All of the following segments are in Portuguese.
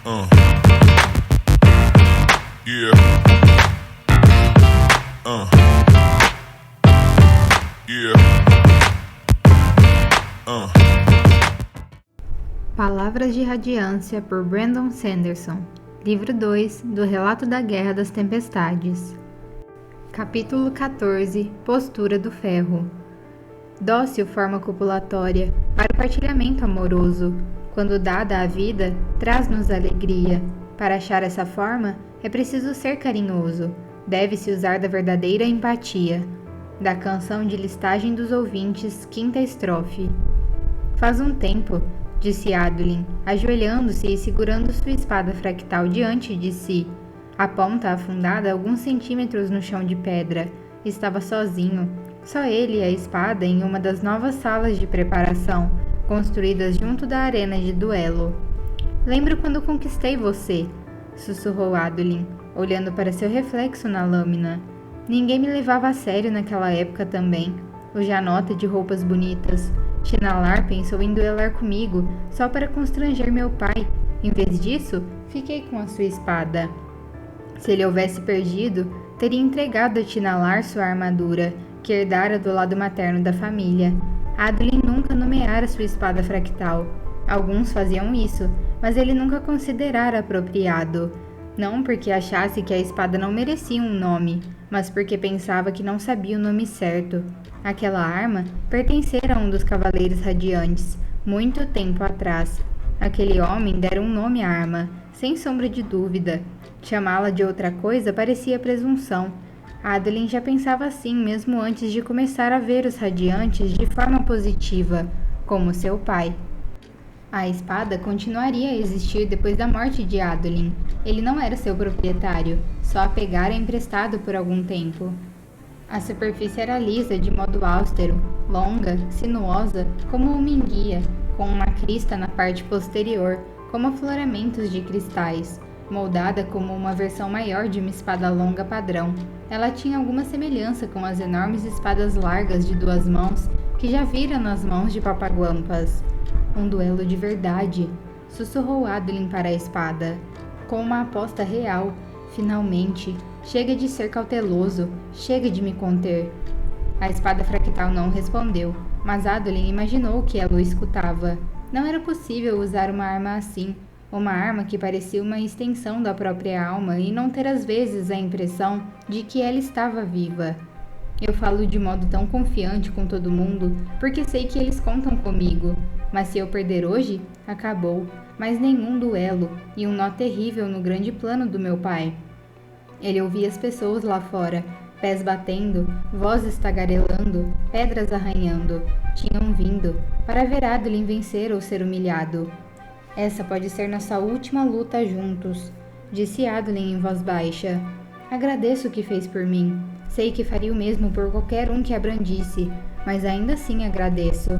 Uh. Yeah. Uh. Yeah. Uh. Palavras de Radiância por Brandon Sanderson. Livro 2 do Relato da Guerra das Tempestades. Capítulo 14. Postura do Ferro. Dócil forma copulatória para o partilhamento amoroso. Quando dada a vida, traz-nos alegria. Para achar essa forma, é preciso ser carinhoso. Deve-se usar da verdadeira empatia. Da canção de listagem dos ouvintes, quinta estrofe. Faz um tempo, disse Adolin, ajoelhando-se e segurando sua espada fractal diante de si. A ponta afundada alguns centímetros no chão de pedra. Estava sozinho, só ele e a espada em uma das novas salas de preparação, construídas junto da arena de duelo. Lembro quando conquistei você, sussurrou Adolin, olhando para seu reflexo na lâmina. Ninguém me levava a sério naquela época também. O Janota de roupas bonitas. Tinalar pensou em duelar comigo, só para constranger meu pai. Em vez disso, fiquei com a sua espada. Se ele houvesse perdido, teria entregado a Tinalar sua armadura, que herdara do lado materno da família. Adolin nunca nomeara sua espada fractal. Alguns faziam isso, mas ele nunca considerara apropriado. Não porque achasse que a espada não merecia um nome, mas porque pensava que não sabia o nome certo. Aquela arma pertencera a um dos Cavaleiros Radiantes, muito tempo atrás. Aquele homem dera um nome à arma, sem sombra de dúvida. Chamá-la de outra coisa parecia presunção. Adolin já pensava assim mesmo antes de começar a ver os Radiantes de forma positiva, como seu pai. A espada continuaria a existir depois da morte de Adolin. Ele não era seu proprietário, só a pegara emprestado por algum tempo. A superfície era lisa de modo austero, longa, sinuosa, como uma enguia, com uma crista na parte posterior, como afloramentos de cristais. Moldada como uma versão maior de uma espada longa padrão, ela tinha alguma semelhança com as enormes espadas largas de duas mãos que já vira nas mãos de Papaguampas. Um duelo de verdade, sussurrou Adolin para a espada, com uma aposta real. Finalmente, chega de ser cauteloso, chega de me conter. A espada fractal não respondeu, mas Adolin imaginou que ela o escutava. Não era possível usar uma arma assim, uma arma que parecia uma extensão da própria alma e não ter às vezes a impressão de que ela estava viva. Eu falo de modo tão confiante com todo mundo, porque sei que eles contam comigo. Mas se eu perder hoje, acabou. Mais nenhum duelo, e um nó terrível no grande plano do meu pai. Ele ouvia as pessoas lá fora, pés batendo, vozes tagarelando, pedras arranhando. Tinham vindo, para ver Adolin vencer ou ser humilhado. Essa pode ser nossa última luta juntos, disse Adolin em voz baixa. Agradeço o que fez por mim. Sei que faria o mesmo por qualquer um que a brandisse, mas ainda assim agradeço.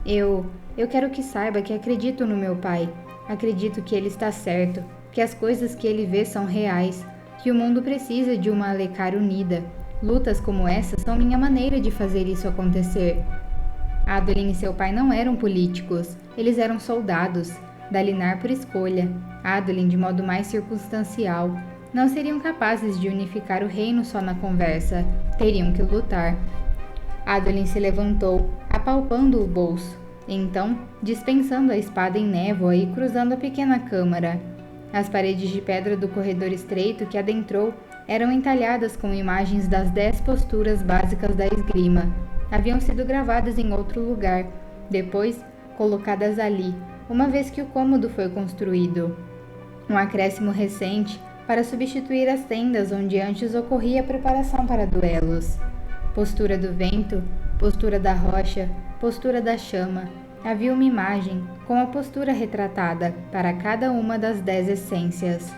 Eu quero que saiba que acredito no meu pai. Acredito que ele está certo, que as coisas que ele vê são reais, que o mundo precisa de uma Alecar unida. Lutas como essa são minha maneira de fazer isso acontecer. Adolin e seu pai não eram políticos, eles eram soldados. Dalinar por escolha, Adolin de modo mais circunstancial. Não seriam capazes de unificar o reino só na conversa, teriam que lutar. Adolin se levantou, apalpando o bolso, então dispensando a espada em névoa e cruzando a pequena câmara. As paredes de pedra do corredor estreito que adentrou eram entalhadas com imagens das 10 posturas básicas da esgrima. Haviam sido gravadas em outro lugar, depois colocadas ali, uma vez que o cômodo foi construído. Um acréscimo recente para substituir as tendas onde antes ocorria a preparação para duelos. Postura do vento, postura da rocha, postura da chama. Havia uma imagem, com a postura retratada, para cada uma das 10 essências.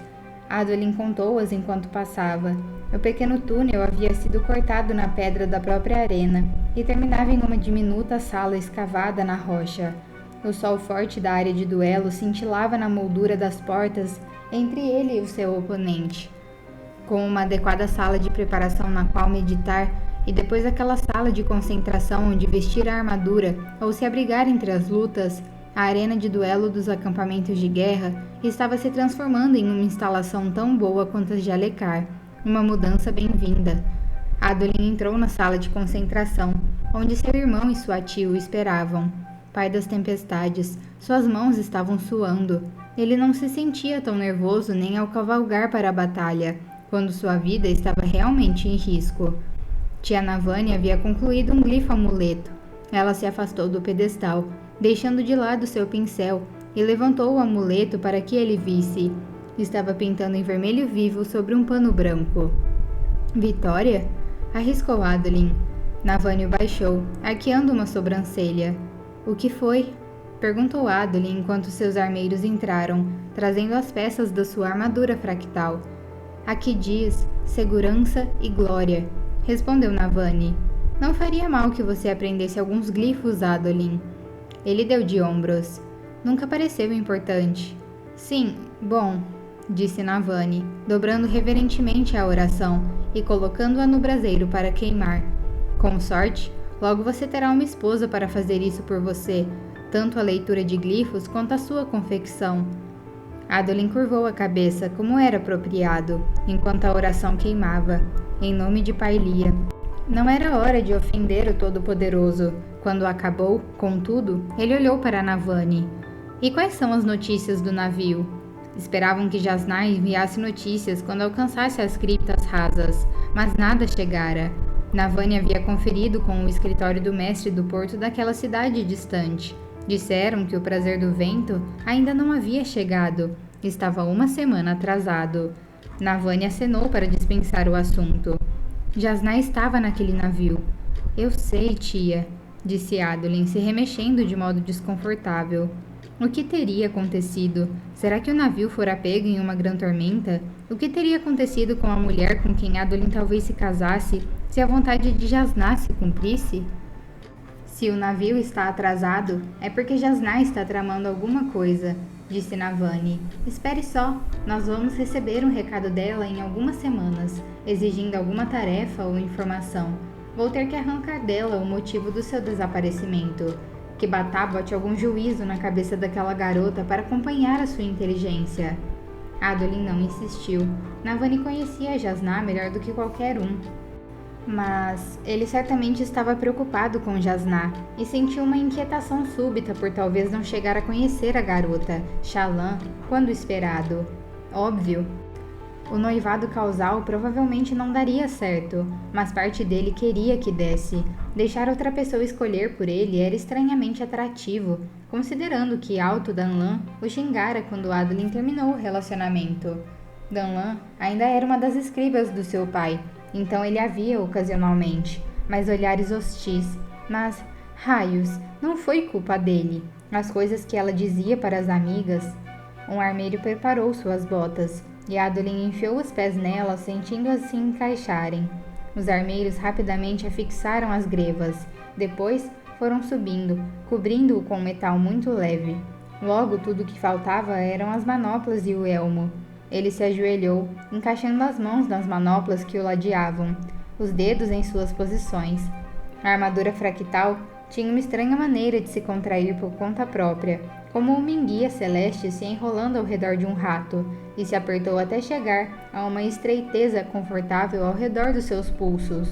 Adolin contou-as enquanto passava. O pequeno túnel havia sido cortado na pedra da própria arena e terminava em uma diminuta sala escavada na rocha. O sol forte da área de duelo cintilava na moldura das portas entre ele e o seu oponente. Com uma adequada sala de preparação na qual meditar, e depois aquela sala de concentração onde vestir a armadura ou se abrigar entre as lutas, A arena de duelo dos acampamentos de guerra estava se transformando em uma instalação tão boa quanto as de Alecar, uma mudança bem-vinda. Adolin entrou na sala de concentração, onde seu irmão e sua tia o esperavam. Pai das tempestades, suas mãos estavam suando. Ele não se sentia tão nervoso nem ao cavalgar para a batalha, quando sua vida estava realmente em risco. Tia Navani havia concluído um glifo amuleto. Ela se afastou do pedestal, deixando de lado seu pincel, e levantou o amuleto para que ele visse. Estava pintando em vermelho vivo sobre um pano branco. Vitória? Arriscou Adolin. Navani o baixou, arqueando uma sobrancelha. O que foi? Perguntou Adolin enquanto seus armeiros entraram, trazendo as peças da sua armadura fractal. Aqui diz segurança e glória, respondeu Navani. Não faria mal que você aprendesse alguns glifos, Adolin. Ele deu de ombros. Nunca pareceu importante. Sim, bom, disse Navani, dobrando reverentemente a oração e colocando-a no braseiro para queimar. Com sorte, logo você terá uma esposa para fazer isso por você, tanto a leitura de glifos quanto a sua confecção. Adolin curvou a cabeça como era apropriado, enquanto a oração queimava, em nome de Parlia. Não era hora de ofender o Todo-Poderoso. Quando acabou, contudo, ele olhou para Navani. E quais são as notícias do navio? Esperavam que Jasná enviasse notícias quando alcançasse as criptas rasas, mas nada chegara. Navani havia conferido com o escritório do mestre do porto daquela cidade distante. Disseram que o prazer do vento ainda não havia chegado. Estava uma semana atrasado. Navani acenou para dispensar o assunto. Jasná estava naquele navio. Eu sei, tia, disse Adolin, se remexendo de modo desconfortável. O que teria acontecido? Será que o navio fora pego em uma grande tormenta? O que teria acontecido com a mulher com quem Adolin talvez se casasse, se a vontade de Jasná se cumprisse? Se o navio está atrasado, é porque Jasná está tramando alguma coisa, disse Navani. Espere só, nós vamos receber um recado dela em algumas semanas, exigindo alguma tarefa ou informação. Vou ter que arrancar dela o motivo do seu desaparecimento. Que Batá bote algum juízo na cabeça daquela garota para acompanhar a sua inteligência. Adolin não insistiu. Navani conhecia Jasná melhor do que qualquer um. Mas ele certamente estava preocupado com Jasná e sentiu uma inquietação súbita por talvez não chegar a conhecer a garota, Shallan, quando esperado. Óbvio. O noivado causal provavelmente não daria certo, mas parte dele queria que desse. Deixar outra pessoa escolher por ele era estranhamente atrativo, considerando que Alto Danlan o xingara quando Adolin terminou o relacionamento. Danlan ainda era uma das escribas do seu pai, então ele a via ocasionalmente, mas olhares hostis. Mas, raios, não foi culpa dele. As coisas que ela dizia para as amigas. Um armeiro preparou suas botas, e Adolin enfiou os pés nelas, sentindo-as se encaixarem. Os armeiros rapidamente afixaram as grevas. Depois, foram subindo, cobrindo-o com metal muito leve. Logo, tudo o que faltava eram as manoplas e o elmo. Ele se ajoelhou, encaixando as mãos nas manoplas que o ladeavam, os dedos em suas posições. A armadura fractal tinha uma estranha maneira de se contrair por conta própria, como uma enguia celeste se enrolando ao redor de um rato, e se apertou até chegar a uma estreiteza confortável ao redor dos seus pulsos.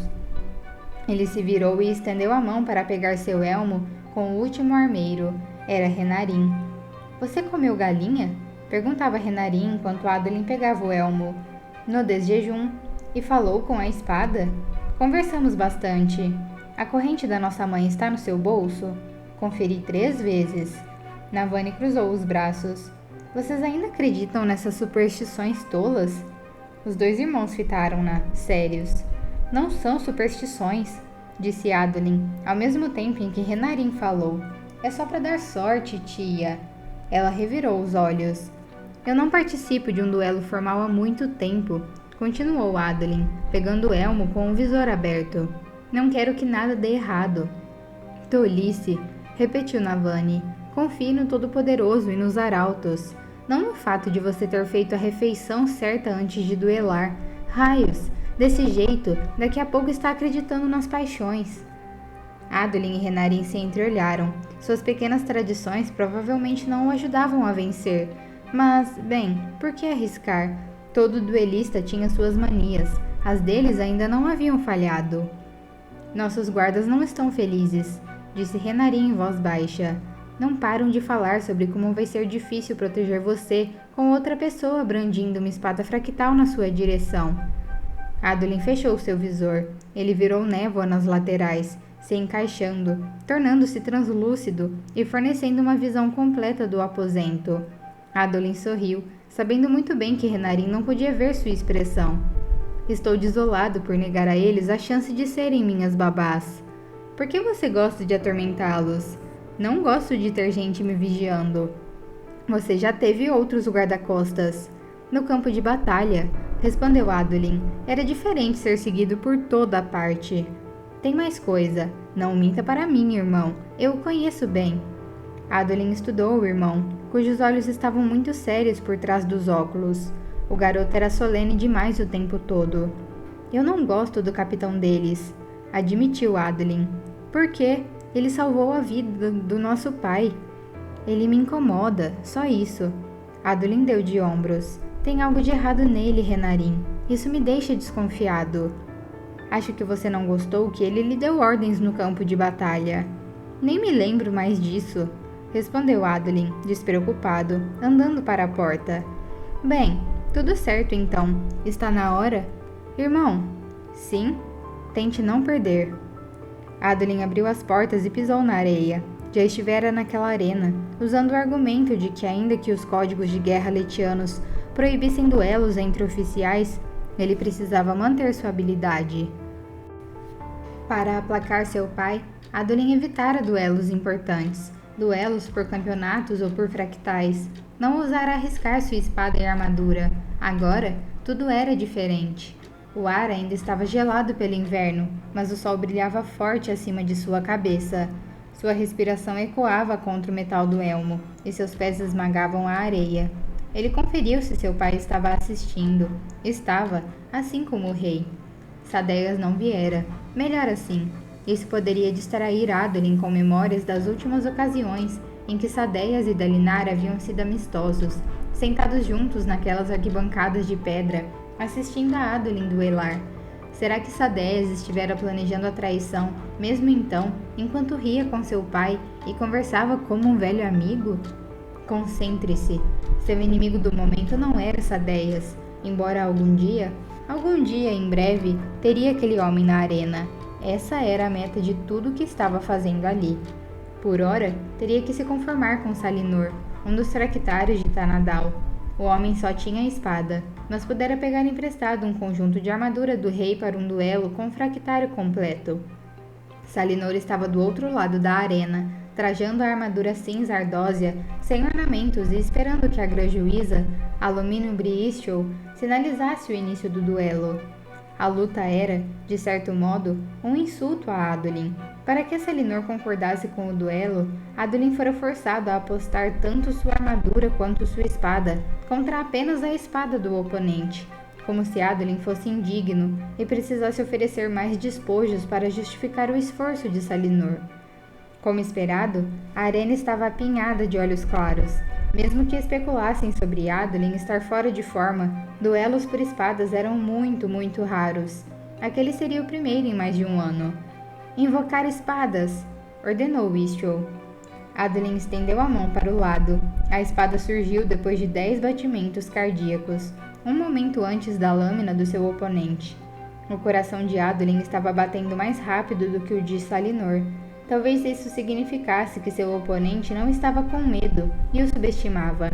Ele se virou e estendeu a mão para pegar seu elmo com o último armeiro. Era Renarin. — Você comeu galinha? Perguntava Renarin enquanto Adolin pegava o elmo. No desjejum. E falou com a espada? Conversamos bastante. A corrente da nossa mãe está no seu bolso? Conferi 3 vezes. Navani cruzou os braços. Vocês ainda acreditam nessas superstições tolas? Os 2 irmãos fitaram-na, sérios. Não são superstições, disse Adolin, ao mesmo tempo em que Renarin falou. É só para dar sorte, tia. Ela revirou os olhos. Eu não participo de um duelo formal há muito tempo, continuou Adolin, pegando o elmo com o visor aberto. Não quero que nada dê errado. Tolice, repetiu Navani. Confie no Todo-Poderoso e nos Arautos. Não no fato de você ter feito a refeição certa antes de duelar. Raios! Desse jeito, daqui a pouco está acreditando nas paixões. Adolin e Renarin se entreolharam. Suas pequenas tradições provavelmente não o ajudavam a vencer. Mas, bem, por que arriscar? Todo duelista tinha suas manias. As deles ainda não haviam falhado. Nossos guardas não estão felizes, disse Renarin em voz baixa. Não param de falar sobre como vai ser difícil proteger você com outra pessoa brandindo uma espada fractal na sua direção. Adolin fechou seu visor. Ele virou névoa nas laterais, se encaixando, tornando-se translúcido e fornecendo uma visão completa do aposento. Adolin sorriu, sabendo muito bem que Renarin não podia ver sua expressão. Estou desolado por negar a eles a chance de serem minhas babás. Por que você gosta de atormentá-los? Não gosto de ter gente me vigiando. Você já teve outros guarda-costas. No campo de batalha, respondeu Adolin. Era diferente ser seguido por toda a parte. Tem mais coisa. Não minta para mim, irmão. Eu o conheço bem. Adolin estudou o irmão, cujos olhos estavam muito sérios por trás dos óculos. O garoto era solene demais o tempo todo. Eu não gosto do capitão deles, admitiu Adolin. Por quê? Ele salvou a vida do nosso pai. Ele me incomoda, só isso. Adolin deu de ombros. Tem algo de errado nele, Renarin. Isso me deixa desconfiado. Acho que você não gostou que ele lhe deu ordens no campo de batalha. Nem me lembro mais disso, respondeu Adolin, despreocupado, andando para a porta. Bem, tudo certo então. Está na hora? Irmão? Sim? Tente não perder. Adolin abriu as portas e pisou na areia. Já estivera naquela arena, usando o argumento de que ainda que os códigos de guerra letianos proibissem duelos entre oficiais, ele precisava manter sua habilidade. Para aplacar seu pai, Adolin evitara duelos importantes, duelos por campeonatos ou por fractais. Não ousara arriscar sua espada e armadura. Agora, tudo era diferente. O ar ainda estava gelado pelo inverno, mas o sol brilhava forte acima de sua cabeça. Sua respiração ecoava contra o metal do elmo, e seus pés esmagavam a areia. Ele conferiu se seu pai estava assistindo. Estava, assim como o rei. Sadeias não viera. Melhor assim. Isso poderia distrair Adolin com memórias das últimas ocasiões em que Sadeias e Dalinar haviam sido amistosos, sentados juntos naquelas arquibancadas de pedra, assistindo a Adolin duelar. Será que Sadeias estivera planejando a traição, mesmo então, enquanto ria com seu pai e conversava como um velho amigo? Concentre-se. Seu inimigo do momento não era Sadeias, embora algum dia, em breve, teria aquele homem na arena. Essa era a meta de tudo o que estava fazendo ali. Por ora, teria que se conformar com Salinor, um dos fractários de Tanadal. O homem só tinha a espada, mas pudera pegar emprestado um conjunto de armadura do rei para um duelo com um fractário completo. Salinor estava do outro lado da arena, trajando a armadura cinza ardósia, sem ornamentos e esperando que a grã-juíza, Alumínio Briistol, sinalizasse o início do duelo. A luta era, de certo modo, um insulto a Adolin. Para que Salinor concordasse com o duelo, Adolin fora forçado a apostar tanto sua armadura quanto sua espada contra apenas a espada do oponente, como se Adolin fosse indigno e precisasse oferecer mais despojos para justificar o esforço de Salinor. Como esperado, a arena estava apinhada de olhos claros. Mesmo que especulassem sobre Adolin estar fora de forma, duelos por espadas eram muito, muito raros. Aquele seria o primeiro em mais de um ano. Invocar espadas! Ordenou Istol. Adolin estendeu a mão para o lado. A espada surgiu depois de 10 batimentos cardíacos, um momento antes da lâmina do seu oponente. O coração de Adolin estava batendo mais rápido do que o de Salinor. Talvez isso significasse que seu oponente não estava com medo e o subestimava.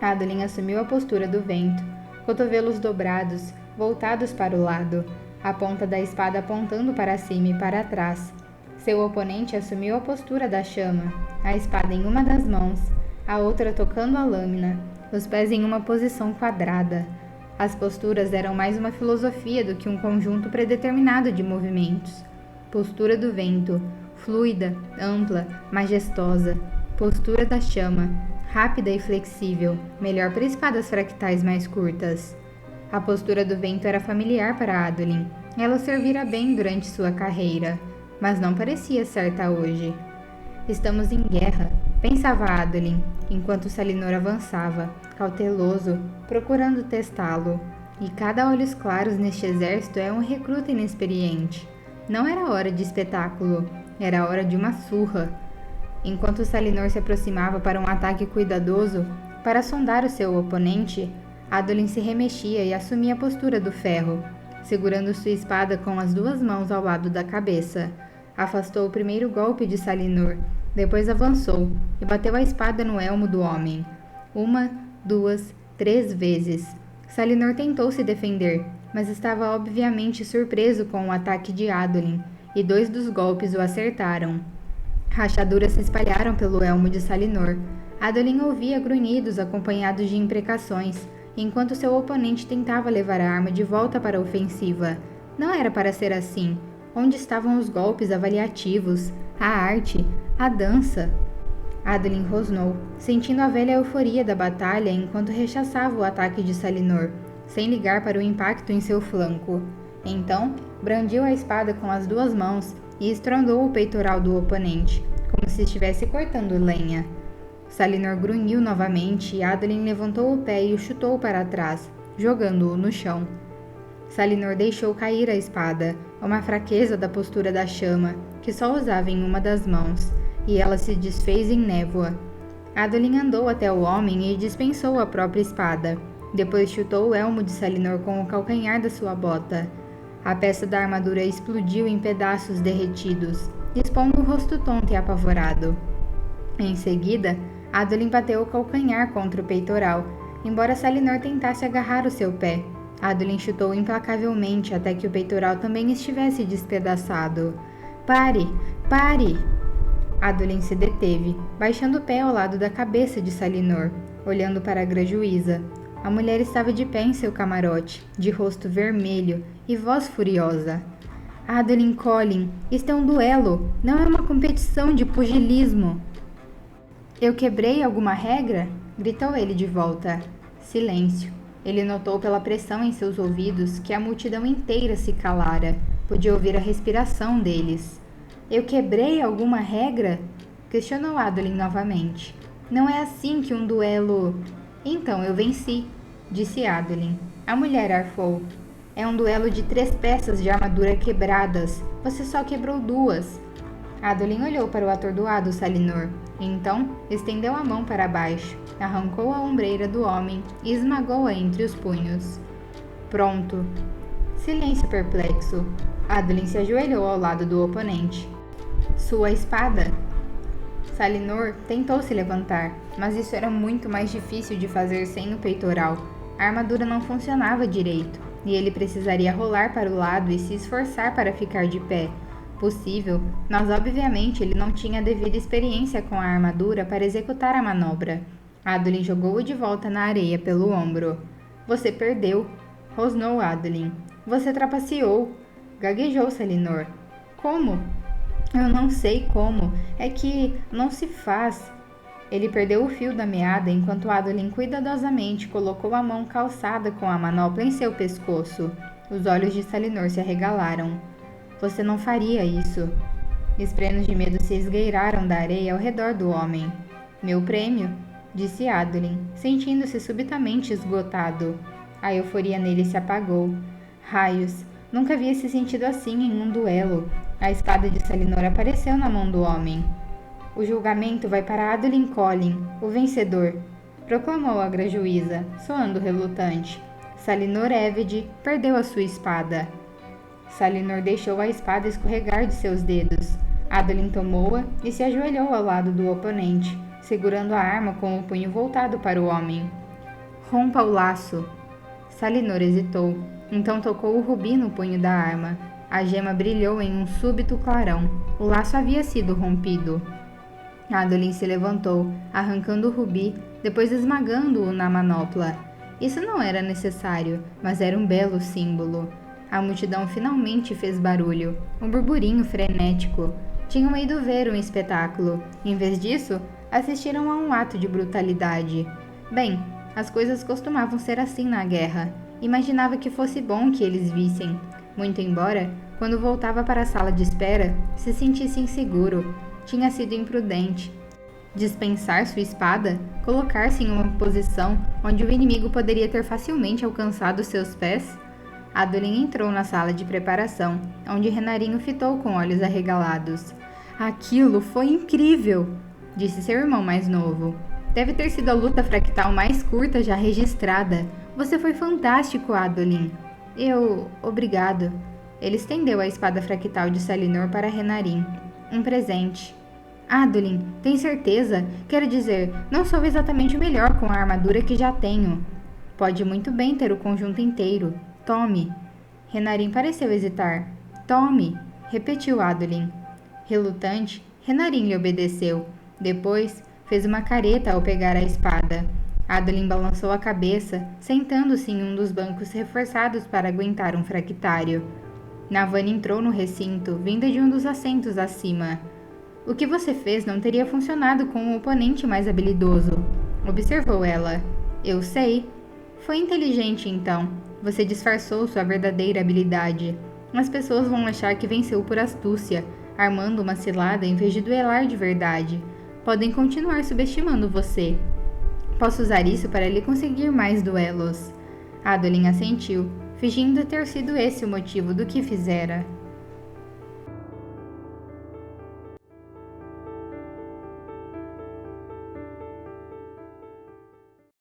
Adolin assumiu a postura do vento, cotovelos dobrados, voltados para o lado, a ponta da espada apontando para cima e para trás. Seu oponente assumiu a postura da chama, a espada em uma das mãos, a outra tocando a lâmina, os pés em uma posição quadrada. As posturas eram mais uma filosofia do que um conjunto predeterminado de movimentos. Postura do vento, fluida, ampla, majestosa. Postura da chama, rápida e flexível, melhor para espadas fractais mais curtas. A postura do vento era familiar para Adolin. Ela o servira bem durante sua carreira. mas não parecia certa hoje. Estamos em guerra, pensava Adolin, enquanto Salinor avançava, cauteloso, procurando testá-lo. E cada olhos claros neste exército é um recruta inexperiente. Não era hora de espetáculo, era hora de uma surra. Enquanto Salinor se aproximava para um ataque cuidadoso, para sondar o seu oponente, Adolin se remexia e assumia a postura do ferro, segurando sua espada com as duas mãos ao lado da cabeça. Afastou o primeiro golpe de Salinor, depois avançou e bateu a espada no elmo do homem. 1, 2, 3 vezes. Salinor tentou se defender, mas estava obviamente surpreso com o ataque de Adolin, e 2 dos golpes o acertaram. Rachaduras se espalharam pelo elmo de Salinor. Adolin ouvia grunhidos acompanhados de imprecações, enquanto seu oponente tentava levar a arma de volta para a ofensiva. Não era para ser assim. Onde estavam os golpes avaliativos, a arte, a dança? Adolin rosnou, sentindo a velha euforia da batalha enquanto rechaçava o ataque de Salinor, sem ligar para o impacto em seu flanco. Então, brandiu a espada com as 2 mãos e estrondou o peitoral do oponente, como se estivesse cortando lenha. Salinor grunhiu novamente e Adolin levantou o pé e o chutou para trás, jogando-o no chão. Salinor deixou cair a espada, uma fraqueza da postura da chama, que só usava em uma das mãos, e ela se desfez em névoa. Adolin andou até o homem e dispensou a própria espada. Depois chutou o elmo de Salinor com o calcanhar da sua bota. A peça da armadura explodiu em pedaços derretidos, expondo o rosto tonto e apavorado. Em seguida, Adolin bateu o calcanhar contra o peitoral, embora Salinor tentasse agarrar o seu pé. Adolin chutou implacavelmente até que o peitoral também estivesse despedaçado. Pare! Pare! Adolin se deteve, baixando o pé ao lado da cabeça de Salinor, olhando para a grajuíza. A mulher estava de pé em seu camarote, de rosto vermelho e voz furiosa. Adolin Collin, isto é um duelo, não é uma competição de pugilismo. Eu quebrei alguma regra? Gritou ele de volta. Silêncio. Ele notou pela pressão em seus ouvidos que a multidão inteira se calara. Podia ouvir a respiração deles. Eu quebrei alguma regra? Questionou Adolin novamente. Não é assim que um duelo... Então eu venci, disse Adolin. A mulher arfou. É um duelo de 3 peças de armadura quebradas. Você só quebrou 2. Adolin olhou para o atordoado Salinor. Então, estendeu a mão para baixo, arrancou a ombreira do homem e esmagou-a entre os punhos. Pronto. Silêncio perplexo. Adolin se ajoelhou ao lado do oponente. Sua espada? Salinor tentou se levantar, mas isso era muito mais difícil de fazer sem o peitoral. A armadura não funcionava direito, e ele precisaria rolar para o lado e se esforçar para ficar de pé. Possível, mas obviamente ele não tinha a devida experiência com a armadura para executar a manobra. Adolin jogou-o de volta na areia pelo ombro. Você perdeu, rosnou Adolin. Você trapaceou, gaguejou Salinor. Como? Eu não sei como, é que não se faz. Ele perdeu o fio da meada enquanto Adolin cuidadosamente colocou a mão calçada com a manopla em seu pescoço. Os olhos de Salinor se arregalaram. Você não faria isso. Esprenos de medo se esgueiraram da areia ao redor do homem. Meu prêmio, disse Adolin, sentindo-se subitamente esgotado. A euforia nele se apagou. Raios, nunca havia se sentido assim em um duelo. A espada de Salinor apareceu na mão do homem. O julgamento vai para Adolin Collin, o vencedor, proclamou a grajuíza, soando relutante. Salinor Eved perdeu a sua espada. Salinor deixou a espada escorregar de seus dedos. Adolin tomou-a e se ajoelhou ao lado do oponente, segurando a arma com o punho voltado para o homem. Rompa o laço. Salinor hesitou, então tocou o rubi no punho da arma. A gema brilhou em um súbito clarão. O laço havia sido rompido. Adolin se levantou, arrancando o rubi, depois esmagando-o na manopla. Isso não era necessário, mas era um belo símbolo. A multidão finalmente fez barulho, um burburinho frenético. Tinham ido ver um espetáculo. Em vez disso, assistiram a um ato de brutalidade. Bem, as coisas costumavam ser assim na guerra. Imaginava que fosse bom que eles vissem. muito embora, quando voltava para a sala de espera, se sentisse inseguro. Tinha sido imprudente. Dispensar sua espada? Colocar-se em uma posição onde o inimigo poderia ter facilmente alcançado seus pés? Adolin entrou na sala de preparação, onde Renarin o fitou com olhos arregalados. Aquilo foi incrível! Disse seu irmão mais novo. Deve ter sido a luta fractal mais curta já registrada. Você foi fantástico, Adolin. Obrigado. Ele estendeu a espada fractal de Salinor para Renarin. Um presente. Adolin, tem certeza? Quero dizer, não sou exatamente o melhor com a armadura que já tenho. Pode muito bem ter o conjunto inteiro. Tome. Renarin pareceu hesitar. Tome, repetiu Adolin. Relutante, Renarin lhe obedeceu. Depois, fez uma careta ao pegar a espada. Adolin balançou a cabeça, sentando-se em um dos bancos reforçados para aguentar um fractário. Navani entrou no recinto, vinda de um dos assentos acima. O que você fez não teria funcionado com um oponente mais habilidoso, observou ela. Eu sei. Foi inteligente, então. Você disfarçou sua verdadeira habilidade. As pessoas vão achar que venceu por astúcia, armando uma cilada em vez de duelar de verdade. Podem continuar subestimando você. Posso usar isso para lhe conseguir mais duelos. Adolin assentiu, fingindo ter sido esse o motivo do que fizera.